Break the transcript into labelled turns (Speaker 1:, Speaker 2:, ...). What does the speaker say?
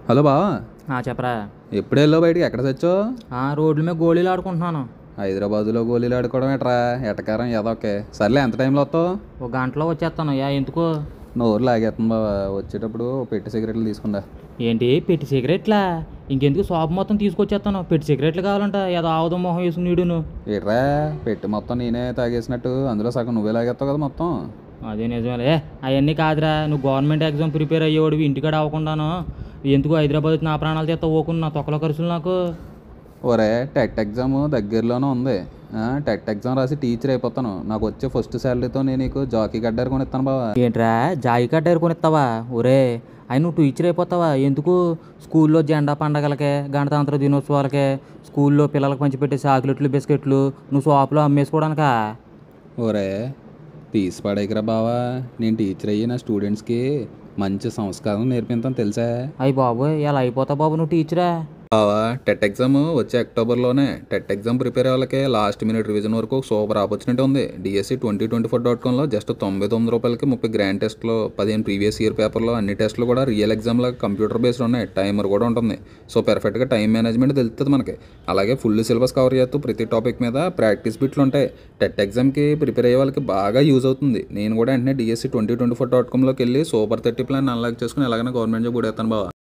Speaker 1: Hello బావా.
Speaker 2: చెప్పరా.
Speaker 1: ఎప్పుడు వెళ్ళావు బయటికి? ఎక్కడ తెచ్చావు?
Speaker 2: రోడ్ల మీద గోళీలు ఆడుకుంటున్నాను.
Speaker 1: హైదరాబాదులో గోళీలు ఆడుకోవడం ఎట్రా? ఎటకారం ఏదోకే. సర్లే, ఎంత టైంలో వస్తావు?
Speaker 2: ఒక గంటలో వచ్చేస్తాను. ఎందుకు?
Speaker 1: నోరు లాగేస్తుంది బావా. వచ్చేటప్పుడు పెట్టి సిగరెట్లు తీసుకుందా.
Speaker 2: ఏంటి పెట్టి సిగరెట్లా? ఇంకెందుకు షాప్ మొత్తం తీసుకొచ్చేస్తాను. పెట్టి సిగరెట్లు కావాలంట ఏదో ఆవుదం మొహం వేసుకుని నీడును.
Speaker 1: ఏట్రా, పెట్టి మొత్తం నేనే తాగేసినట్టు అందులో సగం నువ్వే లాగేస్తావు కదా మొత్తం.
Speaker 2: అదే నిజమేలే. అవన్నీ కాదురా, నువ్వు గవర్నమెంట్ ఎగ్జామ్ ప్రిపేర్ అయ్యేవాడివి, ఇంటికాడ అవ్వకుండాను ఎందుకు హైదరాబాద్ వచ్చి నా ప్రాణాలు చేస్తా ఓకుని నా తొక్కల ఖర్చులు నాకు.
Speaker 1: ఒరే, టెట్ ఎగ్జామ్ దగ్గరలోనే ఉంది. టెట్ ఎగ్జామ్ రాసి టీచర్ అయిపోతాను. నాకు వచ్చే ఫస్ట్ శాలరీతో నేను నీకు జాకీ గడ్డారు కొనిస్తాను బావా.
Speaker 2: ఏంట్రా జాయి కట్టారు కొనిస్తావా? ఒరే అవి నువ్వు టీచర్ అయిపోతావా? ఎందుకు? స్కూల్లో జెండా పండగలకే, గణతంత్ర దినోత్సవాలకే స్కూల్లో పిల్లలకు పంచిపెట్టే చాక్లెట్లు బిస్కెట్లు నువ్వు షాప్లో అమ్మేసుకోవడానికా?
Speaker 1: ఒరే, పీస్ పడేకరా బావా. నేను టీచర్ అయ్యి నా స్టూడెంట్స్కి మంచి సంస్కారం నేర్పిస్తాను తెలుసా.
Speaker 2: అయ్యి బాబు ఎలా అయిపోతావు బాబు నువ్వు టీచరా?
Speaker 1: బావా, టెట్ ఎగ్జామ్ వచ్చే అక్టోబర్లోనే. టెట్ ఎగ్జామ్ ప్రిపేర్ అవ్వాలకే లాస్ట్ మినిట్ రివిజన్ వరకు ఒక సూపర్ ఆపర్చునిటీ ఉంది. డిఎస్సి 2024.comలో జస్ట్ ₹99కి 30 గ్రాండ్ టెస్ట్లో 15 ప్రీవియస్ ఇయర్ పేపర్లో అన్ని టెస్టులు కూడా రియల్ ఎగ్జామ్లో కంప్యూటర్ బేస్డ్ ఉన్నాయి. టైమర్ కూడా ఉంటుంది. సో పర్ఫెక్ట్గా టైం మేనేజ్మెంట్ తెలుస్తుంది మనకి. అలాగే ఫుల్ సిలబస్ కవర్ చేస్తూ ప్రతి టాపిక్ మీద ప్రాక్టీస్ బిట్లు ఉంటాయి. టెట్ ఎగ్జామ్కి ప్రిపేర్ అయ్యే వాళ్ళకి బాగా యూజ్ అవుతుంది. నేను కూడా వెంటనే డిఎస్సి 2024.comలోకి వెళ్ళి సూపర్ 30 ప్లాన్ అన్లాక్ చేసుకుని ఎలాగైనా గవర్నమెంట్ జాబ్ కూడా వేస్తాను బావా.